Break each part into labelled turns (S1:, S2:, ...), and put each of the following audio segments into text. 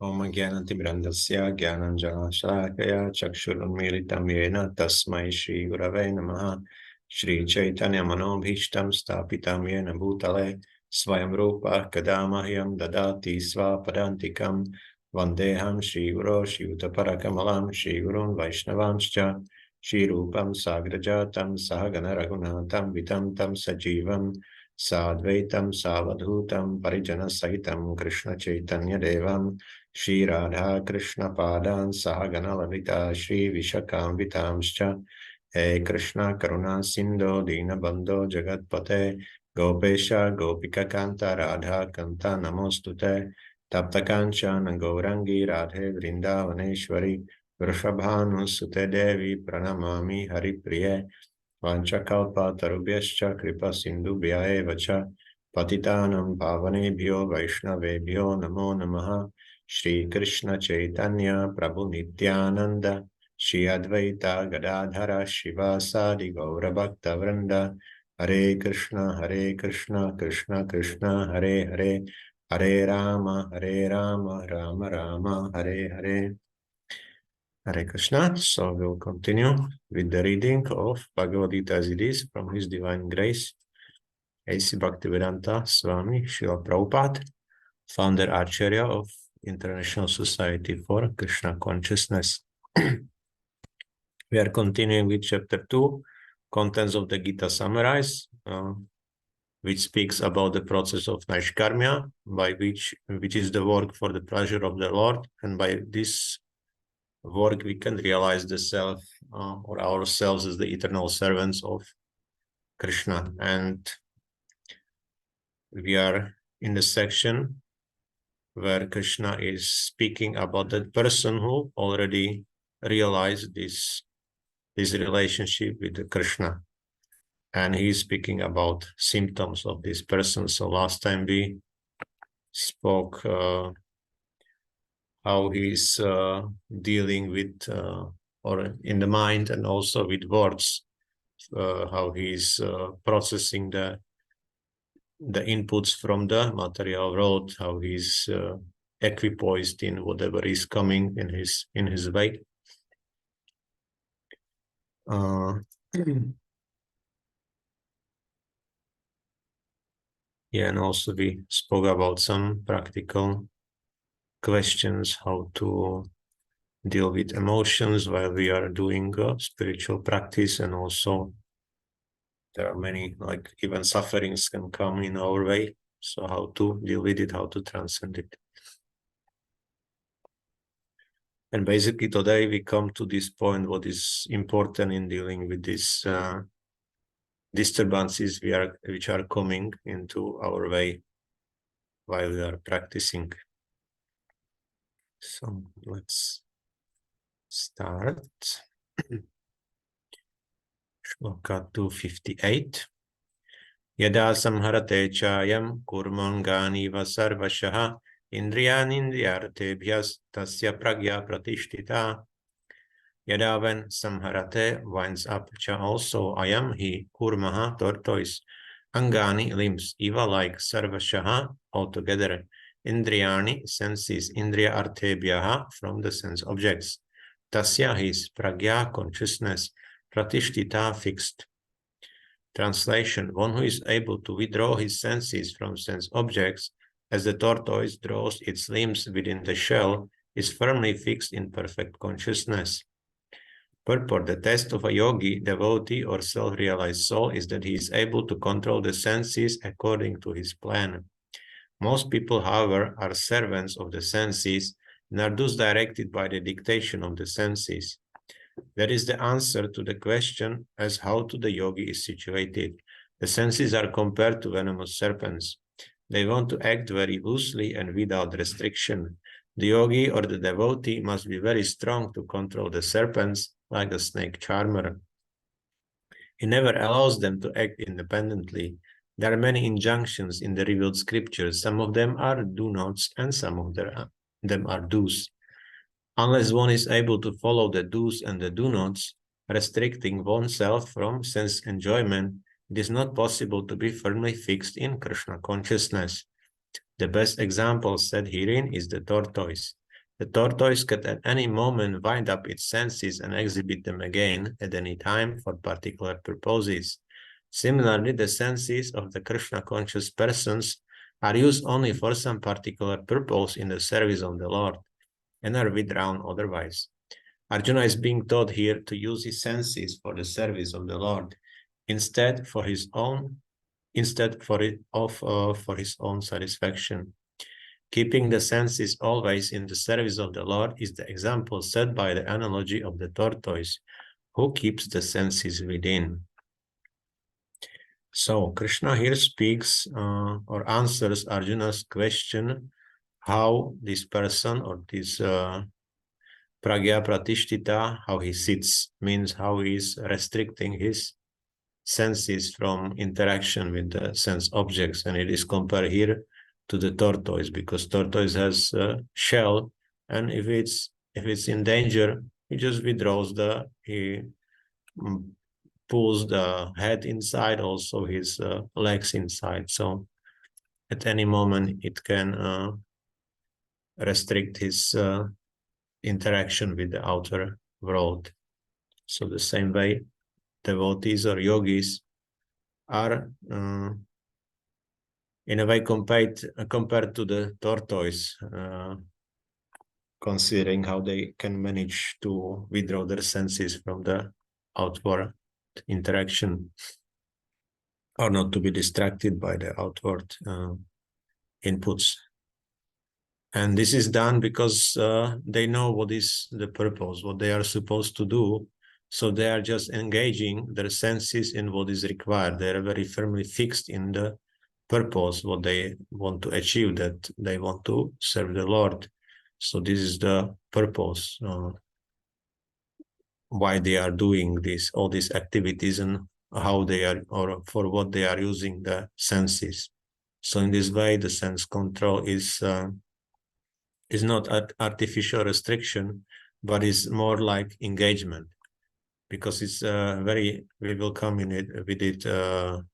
S1: Om Jnanatimirandasya Jnananjana-shalakaya Chakshurunmilitam Yena Tasmai Shri Gurave Namaha Shri Chaitanya Manobhishtam Stapitam Yena Bhutale Swayam Rupa Kadamahyam Dadati Svapadantikam Vandeham Shri Guru Shivutaparakamalam Shri Gurun Vaishnavanscha Shri Rupam Sagrajatam Sahagana Raghunatam Vitam Tam Sajivam Sadvaitam Savadhutam Parijana Sahitam Krishna Chaitanya Devam Shri Rādhā Kṛṣṇa Pādān Sahagana Lalita Shri Vishakam Vitamscha He Krishna Karuna Sindho Dīna Bandho Jagatpate Gopesha Gopika Kanta Radha Kanta Namostute Taptakancha Nagaurangi Radhe Vrindavaneshwari Vrishabhanu Sute Devi Pranamami Hari Priye Vanchakalpa Tarubhyascha Kripa Sindhubhya eva cha Patitanam Pavanebhyo Vaishnavebhyo Namo Namaha Shri Krishna Chaitanya Prabhu Nityananda Shri Advaita Gadadhara Shivasadi Gaura Bhakta Vrinda Hare Krishna Krishna Krishna Hare Hare Hare Rama Rama Rama Hare Hare Hare Krishna. So we'll continue with the reading of Bhagavad-gīta as it is from His Divine Grace, A.C. Bhaktivedanta Swami Prabhupāda, founder-ācārya of International Society for Krishna Consciousness. We are continuing with chapter 2, contents of the Gita summarized, which speaks about the process of naiṣkarmya, which is the work for the pleasure of the Lord, and by this work we can realize the self or ourselves as the eternal servants of Krishna. And we are in the section where Krishna is speaking about that person who already realized this relationship with Krishna, and he is speaking about symptoms of this person. So last time we spoke how he's dealing with or in the mind and also with words, how he's processing the inputs from the material world, how he's equipoised in whatever is coming in his way. Yeah, and also we spoke about some practical questions, how to deal with emotions while we are doing spiritual practice, and also there are many, like even sufferings can come in our way, so how to deal with it, how to transcend it. And basically today we come to this point, what is important in dealing with these disturbances which are coming into our way while we are practicing. So let's start. Shloka 258. Yada samharate chayam kurmangāniva sarvashaha indriyanindriyartebhyas tasya prajña pratishtita. Yada when samharate winds up cha also ayam he kurmaha tortoise angani limbs eva like sarvashaha altogether. Indriyani senses indriya artebhyaha from the sense objects. Tasya his prajña consciousness pratishtita fixed. Translation: one who is able to withdraw his senses from sense objects as the tortoise draws its limbs within the shell is firmly fixed in perfect consciousness. Purport: the test of a yogi, devotee or self-realized soul is that he is able to control the senses according to his plan. Most people, however, are servants of the senses and are thus directed by the dictation of the senses. That is the answer to the question as how to the yogi is situated. The senses are compared to venomous serpents. They want to act very loosely and without restriction. The yogi or the devotee must be very strong to control the serpents like a snake charmer. He never allows them to act independently. There are many injunctions in the revealed scriptures. Some of them are do-nots and some of them are do's. Unless one is able to follow the do's and the do-nots, restricting oneself from sense enjoyment, it is not possible to be firmly fixed in Krishna consciousness. The best example said herein is the tortoise. The tortoise can at any moment wind up its senses and exhibit them again at any time for particular purposes. Similarly, the senses of the Krishna conscious persons are used only for some particular purpose in the service of the Lord and are withdrawn otherwise. Arjuna is being taught here to use his senses for the service of the Lord, instead for his own satisfaction. Keeping the senses always in the service of the Lord is the example set by the analogy of the tortoise, who keeps the senses within. So Krishna here speaks or answers Arjuna's question, how this person or this pragya pratishtita, how he sits, means how he is restricting his senses from interaction with the sense objects. And it is compared here to the tortoise, because tortoise has a shell, and if it's in danger, he just withdraws he pulls the head inside, also his legs inside. So at any moment it can restrict his interaction with the outer world. So the same way devotees or yogis are in a way compared to the tortoise, considering how they can manage to withdraw their senses from the outward interaction, or not to be distracted by the outward inputs. And this is done because they know what is the purpose, what they are supposed to do. So they are just engaging their senses in what is required. They are very firmly fixed in the purpose, what they want to achieve, that they want to serve the Lord. So this is the purpose, why they are doing all these activities, and how they are, or for what they are using the senses. So in this way, the sense control is not artificial restriction, but is more like engagement, because it's we will come in it with it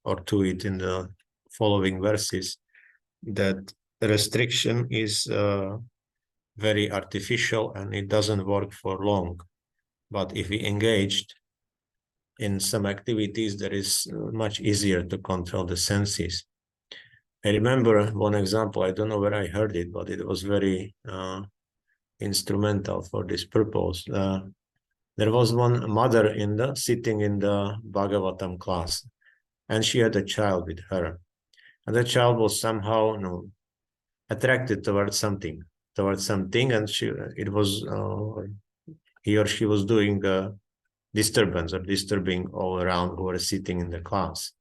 S1: or to it in the following verses, that restriction is very artificial and it doesn't work for long. But if we engaged in some activities, that is much easier to control the senses. I remember one example, I don't know where I heard it, but it was very instrumental for this purpose. There was one mother sitting in the Bhagavatam class, and she had a child with her. And the child was somehow attracted towards something, and he or she was doing disturbance or disturbing all around who were sitting in the class.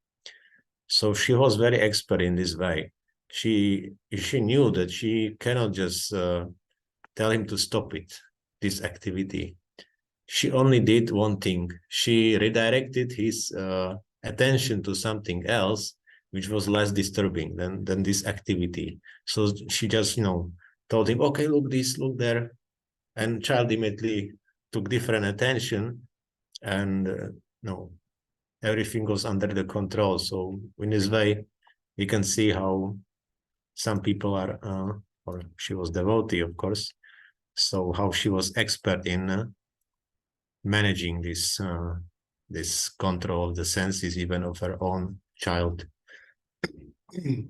S1: So she was very expert in this way. She knew that she cannot just tell him to stop this activity. She only did one thing. She redirected his attention to something else, which was less disturbing than this activity. So she just, told him, okay, look this, look there. And child immediately took different attention, and everything goes under the control. So in this way, we can see how some people are, or she was devotee, of course. So how she was expert in managing this control of the senses, even of her own child. Okay.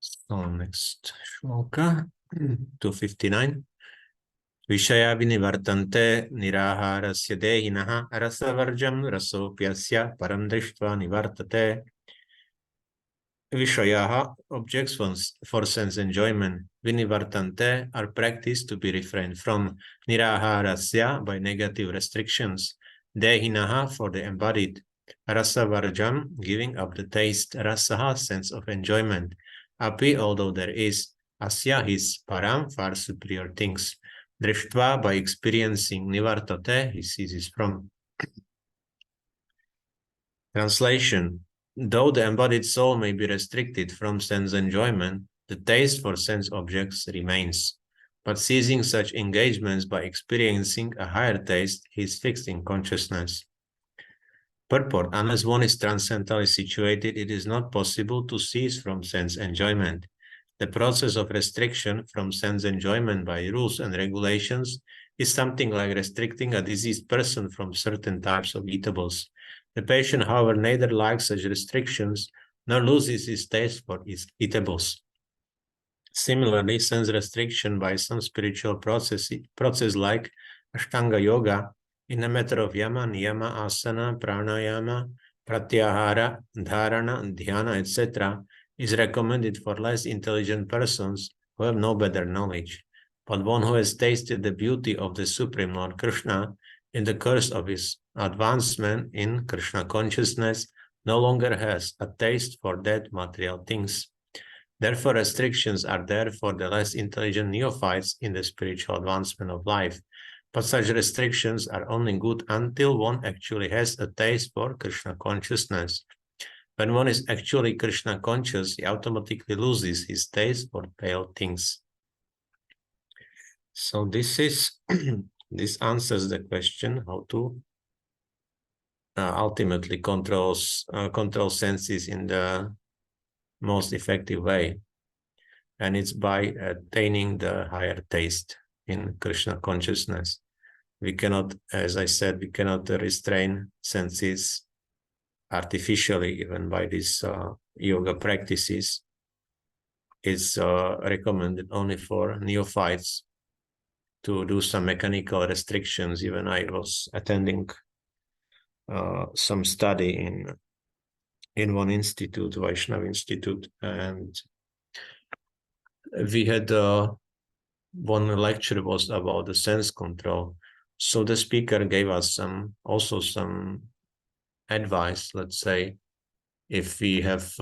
S1: So next shloka, 259. Vishaya vinivartante niraharasya dehinaha rasavarjam rasopyasya param drishtva nivartate. Vishayaha, objects for sense enjoyment, vinivartante, are practiced to be refrained from, niraharasya, by negative restrictions, dehinaha, for the embodied, rasavarjam, giving up the taste, rasaha, sense of enjoyment, api, although there is, asya, his, param, far superior things, drishtva, by experiencing, nivartate, he ceases from. Translation. Though the embodied soul may be restricted from sense enjoyment, the taste for sense objects remains. But ceasing such engagements by experiencing a higher taste, he is fixed in consciousness. Purport: unless one is transcendentally situated, it is not possible to cease from sense enjoyment. The process of restriction from sense enjoyment by rules and regulations is something like restricting a diseased person from certain types of eatables. The patient, however, neither likes such restrictions nor loses his taste for eatables. Similarly, sense restriction by some spiritual process like Ashtanga Yoga in the matter of yama, niyama, asana, pranayama, pratyahara, dharana, dhyana, etc. is recommended for less intelligent persons who have no better knowledge. But one who has tasted the beauty of the Supreme Lord Krishna in the course of his advancement in Krishna consciousness no longer has a taste for dead material things. Therefore, restrictions are there for the less intelligent neophytes in the spiritual advancement of life. But such restrictions are only good until one actually has a taste for Krishna consciousness. When one is actually Krishna conscious, he automatically loses his taste for pale things. So this is this answers the question how to ultimately control senses in the most effective way, and it's by attaining the higher taste in Krishna consciousness. We cannot, as I said, we cannot restrain senses artificially, even by these yoga practices. It's recommended only for neophytes to do some mechanical restrictions. Even I was attending some study in one institute, Vaishnava Institute, and we had one lecture was about the sense control. So the speaker gave us also some advice. Let's say if we have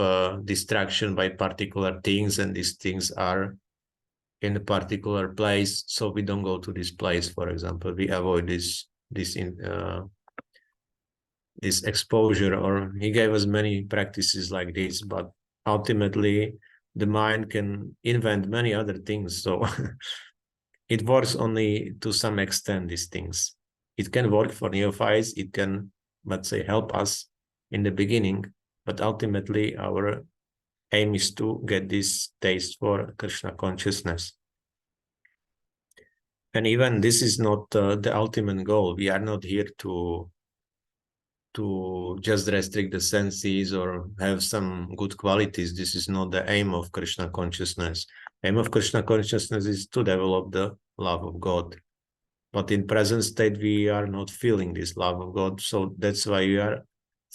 S1: distraction by particular things and these things are in a particular place, so we don't go to this place, for example, we avoid this exposure. Or he gave us many practices like this, but ultimately the mind can invent many other things. So it works only to some extent, these things. It can work for neophytes, it can, let's say, help us in the beginning, but ultimately our aim is to get this taste for Krishna consciousness. And even this is not the ultimate goal. We are not here to just restrict the senses or have some good qualities. This is not the aim of Krishna consciousness. The aim of Krishna consciousness is to develop the love of God. But in present state, we are not feeling this love of God. So that's why we are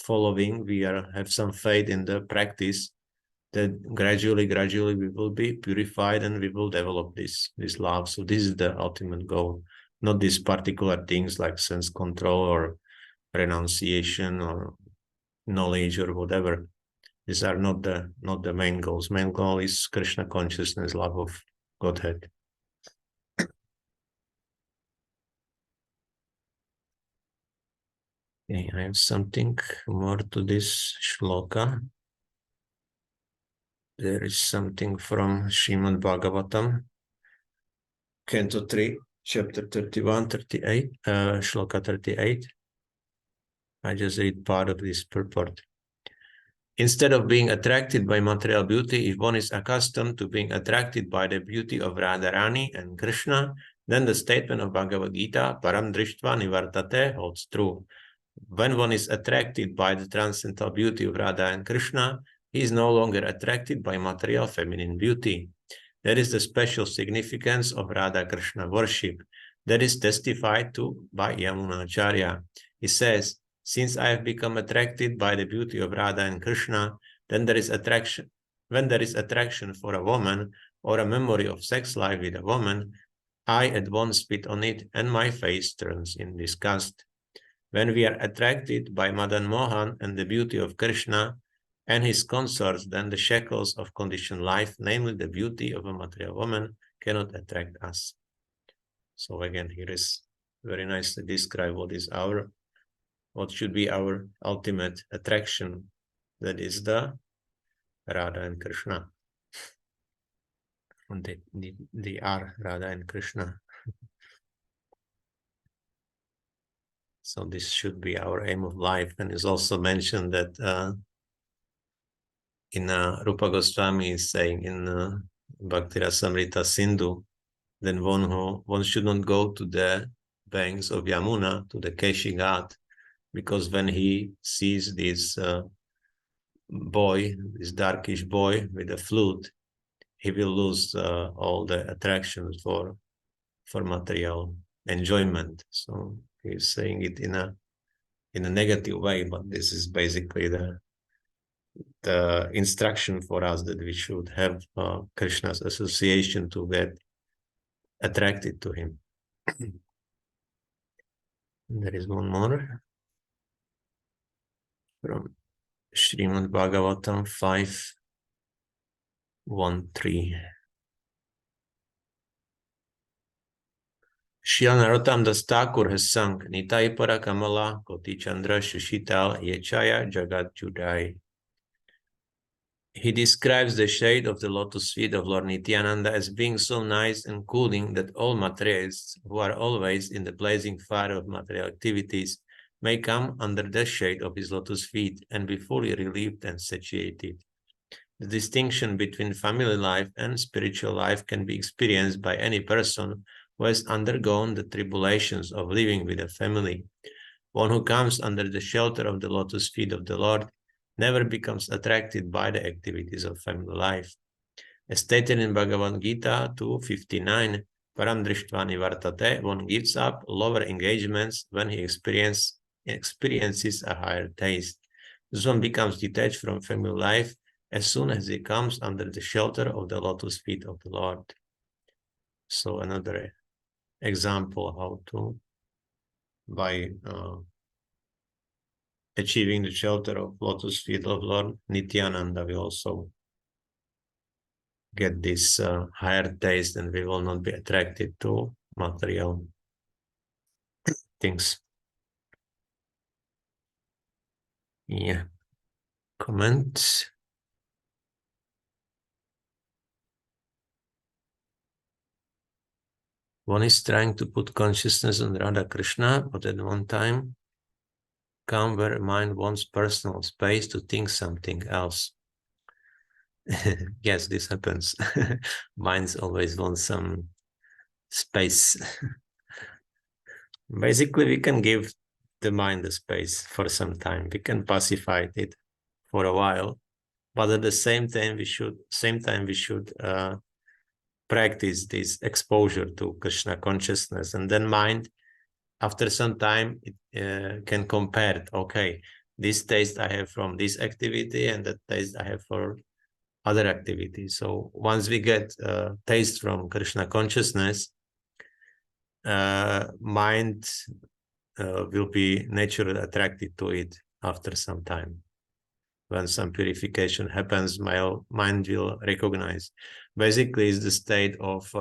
S1: following, have some faith in the practice that gradually we will be purified and we will develop this love. So this is the ultimate goal, not these particular things like sense control or renunciation or knowledge or whatever. These are not the main goals. Main goal is Krishna consciousness, love of Godhead. Okay, I have something more to this shloka. There is something from Srimad Bhagavatam, Canto 3, Chapter 31, 38, Shloka 38. I just read part of this purport. Instead of being attracted by material beauty, if one is accustomed to being attracted by the beauty of Radharani and Krishna, then the statement of Bhagavad-gītā, Param Drishtva Nivartate, holds true. When one is attracted by the transcendental beauty of Rādhā and Kṛṣṇa, he is no longer attracted by material feminine beauty. That is the special significance of Rādha-Kṛṣṇa worship. That is testified to by Yamunacārya. He says, since I have become attracted by the beauty of Rādhā and Kṛṣṇa, then there is attraction. When there is attraction for a woman or a memory of sex life with a woman, I at once spit on it and my face turns in disgust. When we are attracted by Madan Mohan and the beauty of Krishna and his consorts, then the shackles of conditioned life, namely the beauty of a material woman, cannot attract us. So again, here is very nicely described what should be our ultimate attraction. That is the Rādhā and Kṛṣṇa. And they are Rādhā and Kṛṣṇa. So this should be our aim of life. And it's also mentioned that in Rupa Goswami is saying in Bhakti Rasamrita Sindhu, then one should not go to the banks of Yamuna, to the Keshi Ghat, because when he sees this boy, this darkish boy with a flute, he will lose all the attractions for material enjoyment. So he's saying it in a negative way, but this is basically the instruction for us that we should have Krishna's association to get attracted to him. There is one more from Srimad Bhagavatam 5.1.3. Srila Narottam Das Thakur has sung Nitai Para Kamala Koti Chandra Shushital Yechaya Jagat Judai. He describes the shade of the lotus feet of Lord Nityananda as being so nice and cooling that all materialists who are always in the blazing fire of material activities may come under the shade of his lotus feet and be fully relieved and satiated. The distinction between family life and spiritual life can be experienced by any person who has undergone the tribulations of living with a family. One who comes under the shelter of the lotus feet of the Lord never becomes attracted by the activities of family life. As stated in Bhagavad-gītā 2:59, Param Drishtva Nivartate, one gives up lower engagements when he experiences a higher taste. This one becomes detached from family life as soon as he comes under the shelter of the lotus feet of the Lord. So another example how to, by achieving the shelter of lotus feet of Lord Nityananda, we also get this higher taste and we will not be attracted to material things. Yeah. Comments? One is trying to put consciousness on Rādhā Kṛṣṇa, but at one time come where mind wants personal space to think something else. Yes, this happens. Minds always want some space. Basically, we can give the mind the space for some time. We can pacify it for a while, but at the same time, we should practice this exposure to Krishna consciousness, and then mind, after some time, it can compare it. Okay, this taste I have from this activity, and that taste I have for other activities. So once we get taste from Krishna consciousness, mind will be naturally attracted to it after some time. When some purification happens, my mind will recognize. Basically, it's the state of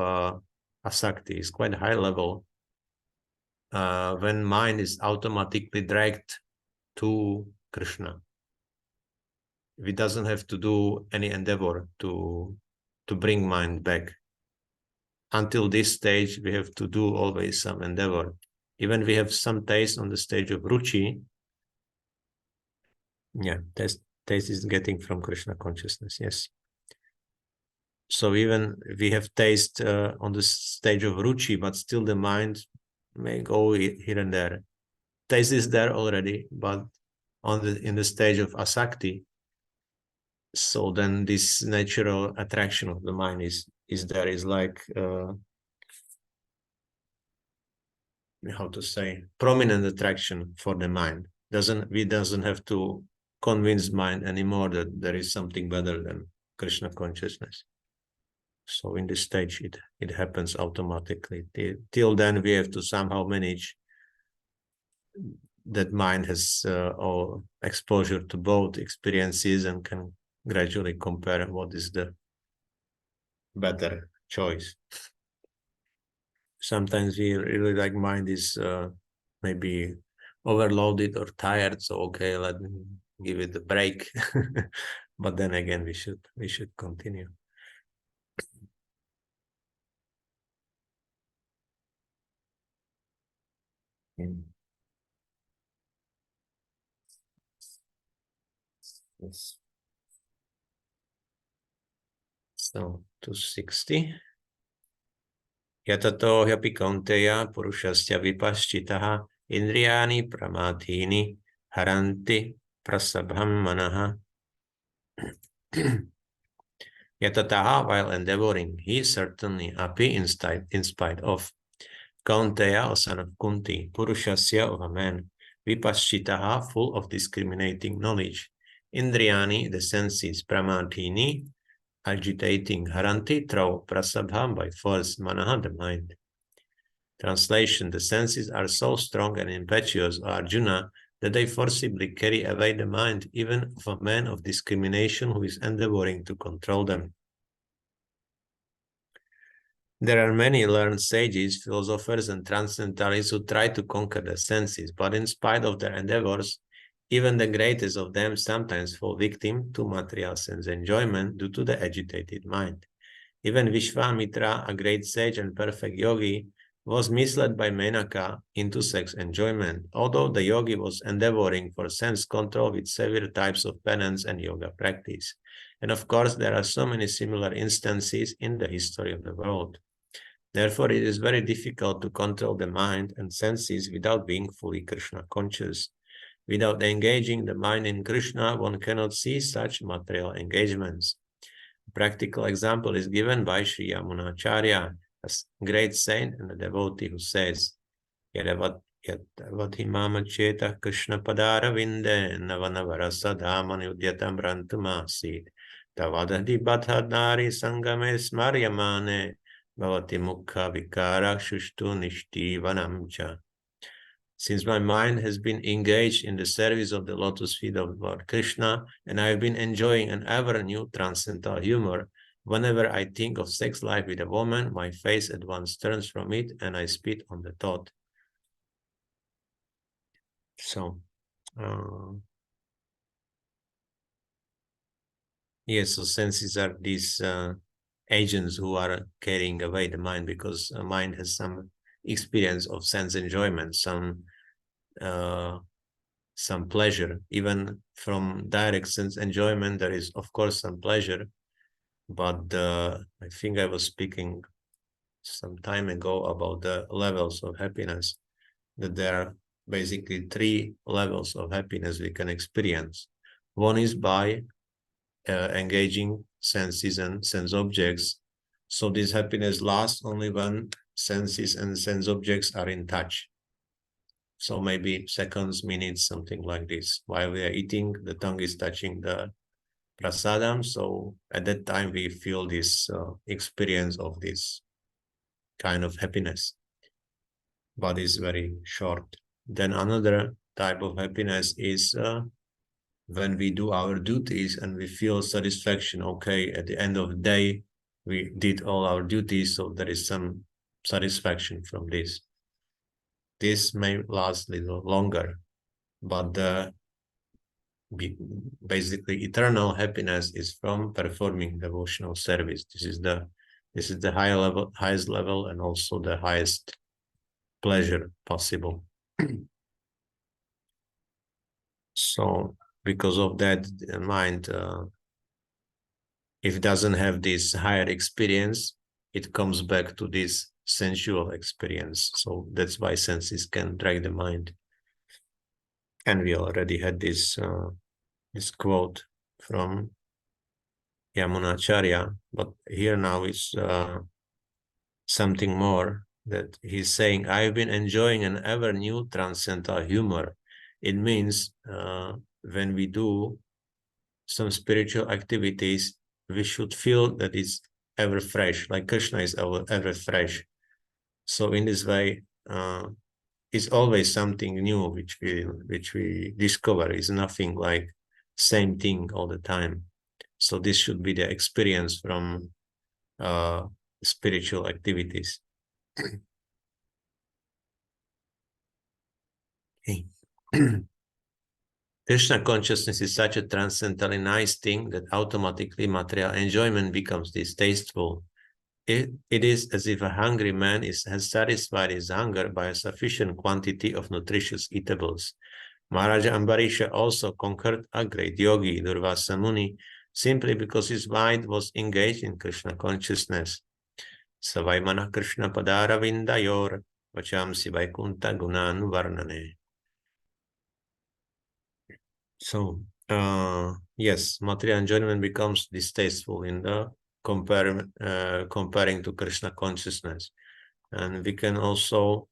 S1: asakti. It's quite high level. When mind is automatically dragged to Krishna, we doesn't have to do any endeavor to bring mind back. Until this stage, we have to do always some endeavor. Even we have some taste on the stage of ruchi. Yeah, taste is getting from Krishna consciousness, yes. So even we have taste on the stage of ruchi, but still the mind may go here and there. Taste is there already, but in the stage of asakti. So then this natural attraction of the mind is there, is like how to say, prominent attraction for the mind. We doesn't have to convince mind anymore that there is something better than Krishna consciousness. So in this stage, it happens automatically. Till then, we have to somehow manage that mind has all exposure to both experiences and can gradually compare what is the better choice. Sometimes we really like mind is maybe overloaded or tired, so okay, let me give it a break. But then again, we should continue. Yes. So 260. Yatato hyapi kaunteya purushasya vipaschitaha indriyani pramathini haranti prasabham manaha. Yatataha, while endeavoring, he certainly api in spite of Kaunteya, or son of Kunti, Purushasya, of a man, Vipaschitaha, full of discriminating knowledge, Indriyani, the senses, Pramadhini, agitating, Haranti, throw, Prasabham, by force, Manaha, the mind. Translation: the senses are so strong and impetuous, O Arjuna, that they forcibly carry away the mind, even of a man of discrimination who is endeavoring to control them. There are many learned sages, philosophers, and transcendentalists who try to conquer the senses, but in spite of their endeavors, even the greatest of them sometimes fall victim to material sense enjoyment due to the agitated mind. Even Vishvamitra, a great sage and perfect yogi, was misled by Menaka into sex enjoyment, although the yogi was endeavoring for sense control with severe types of penance and yoga practice. And of course, there are so many similar instances in the history of the world. Therefore, it is very difficult to control the mind and senses without being fully Krishna conscious. Without engaging the mind in Krishna, one cannot see such material engagements. A practical example is given by Sri ācārya, a great saint and a devotee, who says, Yadavadhimama cheta Krishna padara vinde navanavara sadhamani udyatam rantumasid tavadadi badhadari sangame smaryamane bhavati mukha vikara shushtu nishti vanamcha. Since my mind has been engaged in the service of the lotus feet of Lord Krishna, and I have been enjoying an ever-new transcendental humor, whenever I think of sex life with a woman, my face at once turns from it, and I spit on the thought. So, yes, so senses are these agents who are carrying away the mind, because a mind has some experience of sense enjoyment, some pleasure. Even from direct sense enjoyment, there is, of course, some pleasure. But I think I was speaking some time ago about the levels of happiness, that there are basically 3 levels of happiness we can experience. One is by engaging senses and sense objects. So this happiness lasts only when senses and sense objects are in touch. So maybe seconds, minutes, something like this. While we are eating, the tongue is touching the prasadam. So at that time, we feel this experience of this kind of happiness, but it's very short. Then another type of happiness is when we do our duties and we feel satisfaction. Okay, at the end of the day, we did all our duties, so there is some satisfaction from this. This may last a little longer, but basically eternal happiness is from performing devotional service. This is the highest level, and also the highest pleasure possible. So because of that, the mind, if it doesn't have this higher experience, it comes back to this sensual experience. So that's why senses can drag the mind. And we already had this this quote from Yamunacharya, but here now is something more, that he's saying, I've been enjoying an ever new transcendental humor. It means when we do some spiritual activities, we should feel that it's ever fresh, like Krishna is ever fresh. So in this way, it's always something new which we discover. Is nothing like same thing all the time. So this should be the experience from spiritual activities. Okay. Krishna consciousness is such a transcendently nice thing that automatically material enjoyment becomes distasteful. It is as if a hungry man has satisfied his hunger by a sufficient quantity of nutritious eatables. Maharaja Ambarisha also conquered a great yogi, Durvasa Muni, simply because his mind was engaged in Krishna consciousness. Savaimana Krishna Padara Vindayor Vachamsi Vaikunta Gunan Varnane. So, yes, material enjoyment becomes distasteful in the comparing to Krishna consciousness. And we can also,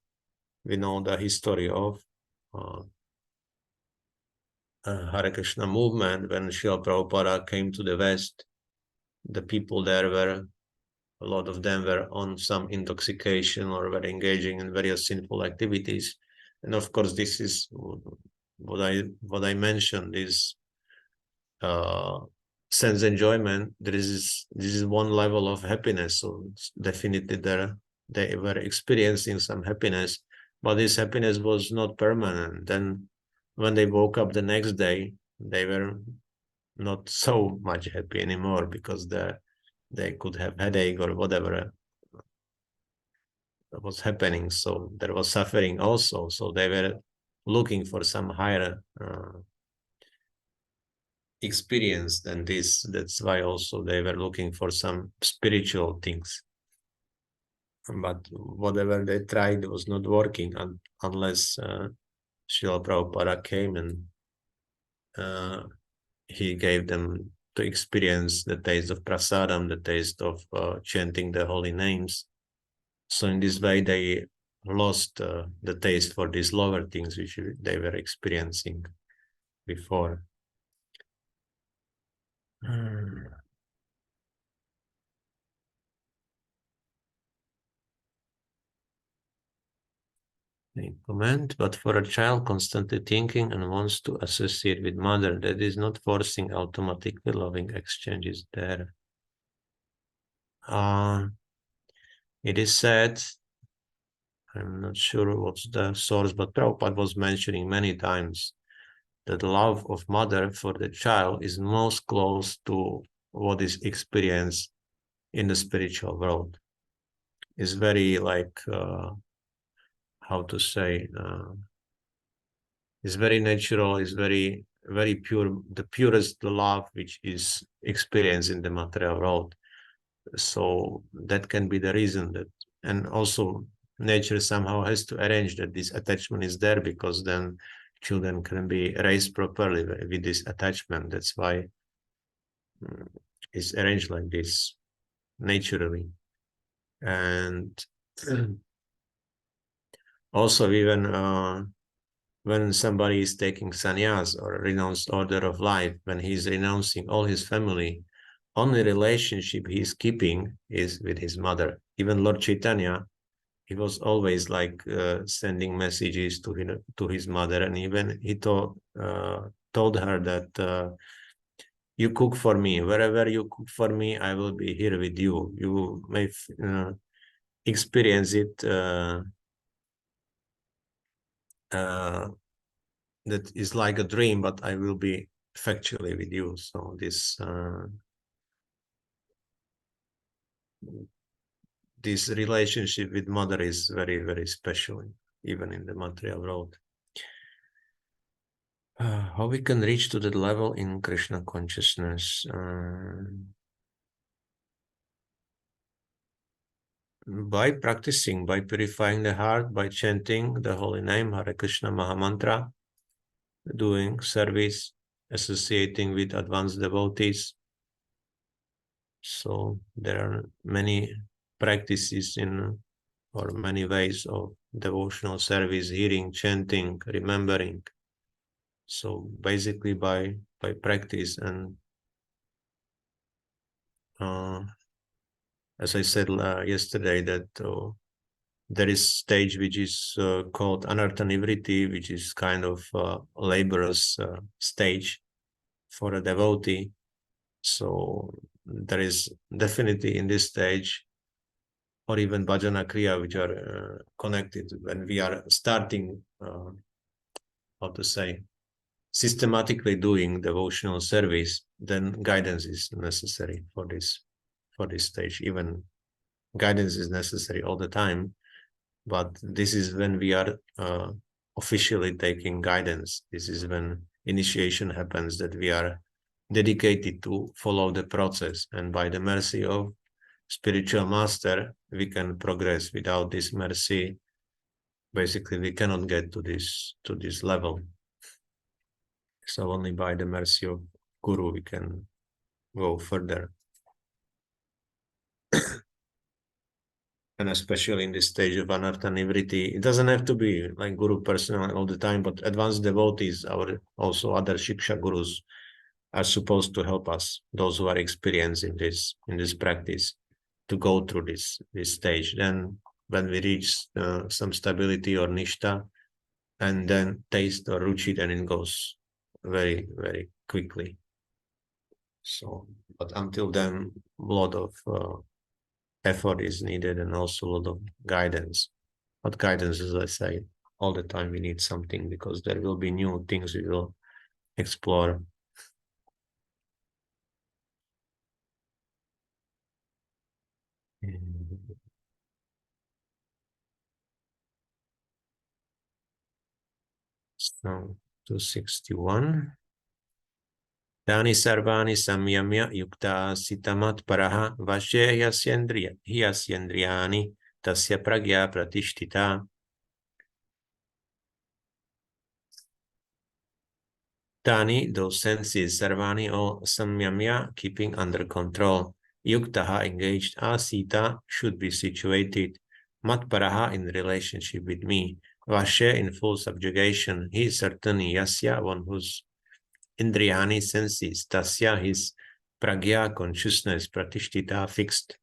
S1: we know the history of Hare Krishna movement. When Srila Prabhupada came to the West, the people there were, a lot of them were on some intoxication or were engaging in various sinful activities. And of course, this is what I mentioned is sense enjoyment. This is one level of happiness. So definitely they were experiencing some happiness, but this happiness was not permanent. Then when they woke up the next day, they were not so much happy anymore because they could have headache or whatever was happening. So there was suffering also. So they were looking for some higher experience than this. That's why also they were looking for some spiritual things. But whatever they tried was not working unless Srila Prabhupada came and he gave them to experience the taste of prasadam, the taste of chanting the holy names. So in this way, they lost the taste for these lower things which they were experiencing before. Comment, but for a child constantly thinking and wants to associate with mother, that is not forcing automatically loving exchanges there. It is said, I'm not sure what's the source, but Prabhupada was mentioning many times that the love of mother for the child is most close to what is experienced in the spiritual world. It's very like, how to say, it's very natural, it's very, very pure, the purest love which is experienced in the material world. So that can be the reason that, and also nature somehow has to arrange that this attachment is there, because then children can be raised properly with this attachment. That's why it's arranged like this naturally. And also even when somebody is taking sannyas or renounced order of life, when he's renouncing all his family, only relationship he's keeping is with his mother. Even Lord Chaitanya, he was always like sending messages to his mother, and even he told her that you cook for me, wherever you cook for me, I will be here with you. You may experience it that is like a dream, but I will be factually with you. So this relationship with mother is very, very special, even in the material world. How we can reach to that level in Krishna consciousness? By practicing, by purifying the heart, by chanting the holy name, Hare Krishna Mahamantra, doing service, associating with advanced devotees. So there are many practices or many ways of devotional service, hearing, chanting, remembering. So basically by practice, and as I said yesterday, that there is stage which is called anartha nivriti, which is kind of laborious stage for a devotee. So there is definitely in this stage, or even bhajana kriya, which are connected when we are starting, how to say, systematically doing devotional service, then guidance is necessary for this stage. Even guidance is necessary all the time, but this is when we are officially taking guidance. This is when initiation happens, that we are dedicated to follow the process, and by the mercy of spiritual master we can progress. Without this mercy, basically we cannot get to this level. So only by the mercy of Guru we can go further. And especially in this stage of anartha nivritti, it doesn't have to be like Guru personally all the time, but advanced devotees, also other Shiksha Gurus, are supposed to help us, those who are experienced in this practice, to go through this stage. Then when we reach some stability or nishtha, and then taste or ruchi, then it goes very, very quickly. So, but until then, a lot of effort is needed, and also a lot of guidance. But guidance, as I say, all the time we need something, because there will be new things we will explore. So 261. Tani sarvani samyamya yukta sitamat paraha vashe hyasyendriyani tasya pragya pratishtita. Tani, those senses, sarvani, all samyamya, keeping under control, yuktaha, engaged, asita, should be situated, matparaha, in relationship with me, vashe, in full subjugation, he certainly, yasya, one whose indriyani, senses, tasya, his pragya, consciousness, pratishtita, fixed.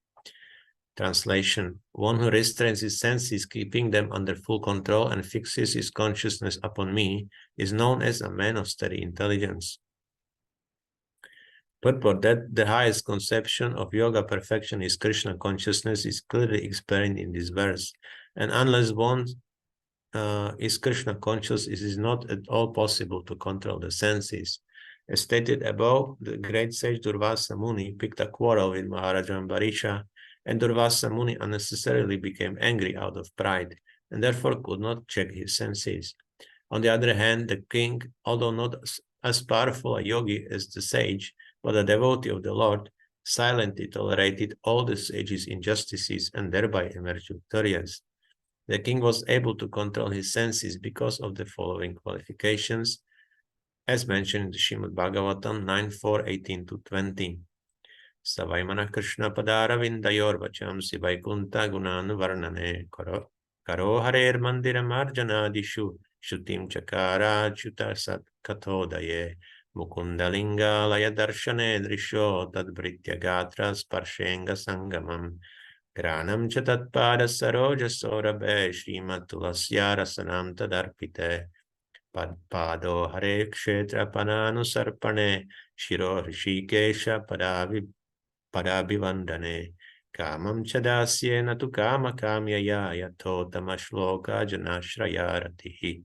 S1: Translation: one who restrains his senses, keeping them under full control, and fixes his consciousness upon me, is known as a man of steady intelligence. Purport: that the highest conception of yoga perfection is Krishna consciousness is clearly explained in this verse. And unless one is Krishna conscious, it is not at all possible to control the senses. As stated above, the great sage Durvasa Muni picked a quarrel with Maharaja Ambarisha, and Durvasa Muni unnecessarily became angry out of pride, and therefore could not check his senses. On the other hand, the king, although not as powerful a yogi as the sage, but a devotee of the Lord, silently tolerated all the sage's injustices and thereby emerged victorious. The king was able to control his senses because of the following qualifications, as mentioned in the Srimad Bhagavatam 9:4-18-20. Savaimana Krishna Padara Vindayor Vacham Sivaikunta Gunan Varnane Karo Harer Mandira Marjana Dishu Shutim Chakara Chuta Sat Kathodaye Mukundalinga Laya Darshane Drisho Tadbritya Gatra Sparshenga Sangamam Granam Chatat Pada Saroja Sorabe Shrimat Tulasya Rasanam Tadarpite Padpado Hare Kshetra Pananu Sarpane Shiro Rishikesha Padabhivandane Kamam Chadasyena tu Kama Kamyaya Yatotama Shloka Janashraya Ratihi.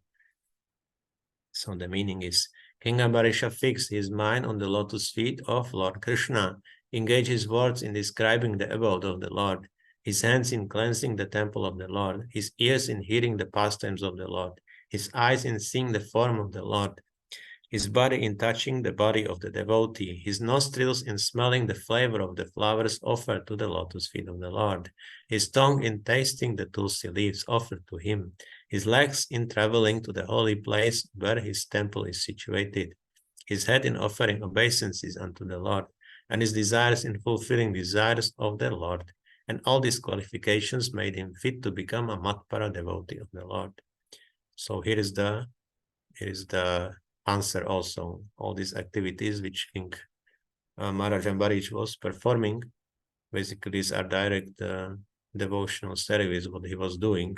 S1: So the meaning is, King Ambarisha fixed his mind on the lotus feet of Lord Krishna, engaged his words in describing the abode of the Lord, his hands in cleansing the temple of the Lord, his ears in hearing the pastimes of the Lord, his eyes in seeing the form of the Lord, his body in touching the body of the devotee, his nostrils in smelling the flavor of the flowers offered to the lotus feet of the Lord, his tongue in tasting the tulsi leaves offered to him, his legs in traveling to the holy place where his temple is situated, his head in offering obeisances unto the Lord, and his desires in fulfilling desires of the Lord. And all these qualifications made him fit to become a Matpara devotee of the Lord. So here is the answer also. All these activities which King Maharaj Ambarish was performing, basically these are direct devotional service, what he was doing.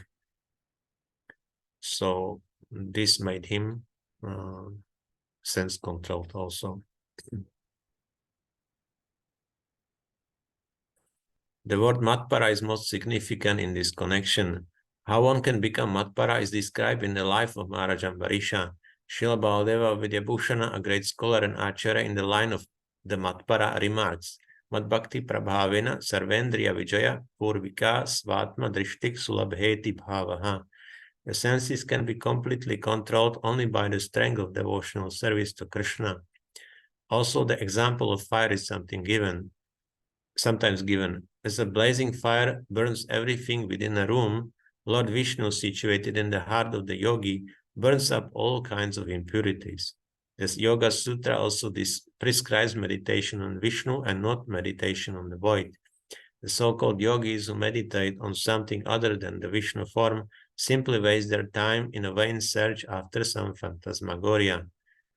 S1: So this made him sense-controlled also. The word Matpara is most significant in this connection. How one can become Matpara is described in the life of Maharaj Ambarisha. Srila Baladeva Vidyabhushana, a great scholar and acharya in the line of the Matpara, remarks, Madbhakti Prabhavena Sarvendriya Vijaya Purvika Svatma Drishtik Sulabheti Bhavaha. The senses can be completely controlled only by the strength of devotional service to Krishna. Also, the example of fire is sometimes given. As a blazing fire burns everything within a room, Lord Vishnu, situated in the heart of the yogi, burns up all kinds of impurities. This Yoga Sutra also prescribes meditation on Vishnu and not meditation on the void. The so-called yogis who meditate on something other than the Vishnu form simply waste their time in a vain search after some phantasmagoria.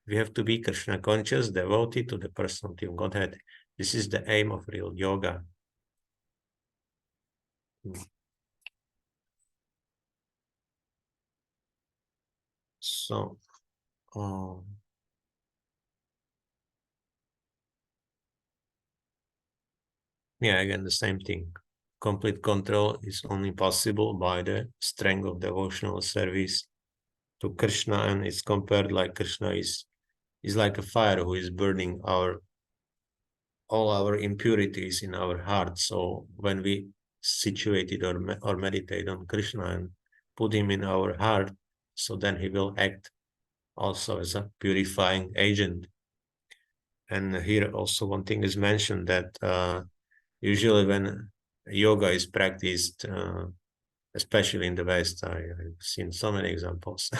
S1: We have to be Krishna conscious, devotee to the personality of Godhead. This is the aim of real yoga. So, yeah, again, the same thing. Complete control is only possible by the strength of devotional service to Krishna, and it's compared like Krishna is like a fire who is burning all our impurities in our heart. So when we situate or meditate on Krishna and put him in our heart, so then he will act also as a purifying agent. And here also one thing is mentioned that usually when yoga is practiced, especially in the West, I've seen so many examples.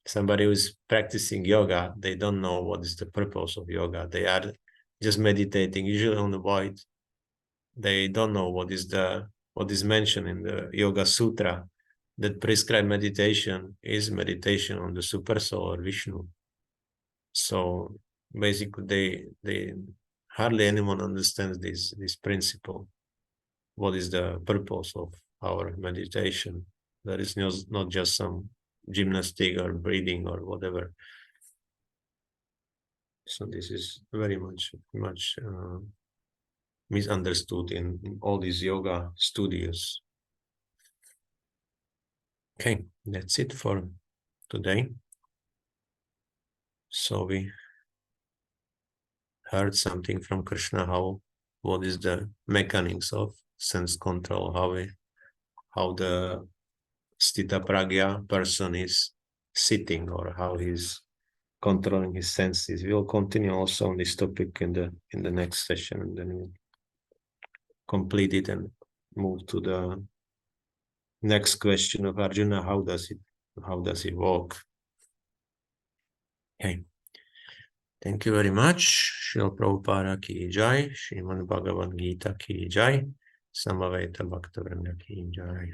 S1: Somebody who is practicing yoga, they don't know what is the purpose of yoga. They are just meditating, usually on the void. They don't know what is mentioned in the Yoga Sutra, that prescribed meditation is meditation on the Super Soul or Vishnu. So basically, they hardly anyone understands this principle. What is the purpose of our meditation? That is not just some gymnastic or breathing or whatever. So this is very much misunderstood in all these yoga studios. Okay, that's it for today. So we heard something from Krishna, what is the mechanics of sense control, how the sthita-prajña person is sitting, or how he's controlling his senses. We will continue also on this topic in the next session, and then we'll complete it and move to the next question of Arjuna: how does it walk? Okay. Thank you very much. Śrīla Prabhupāda ki jai, Śrīmad Bhagavad-gīta ki jai, Samaveta Bhaktivedanta ki jai.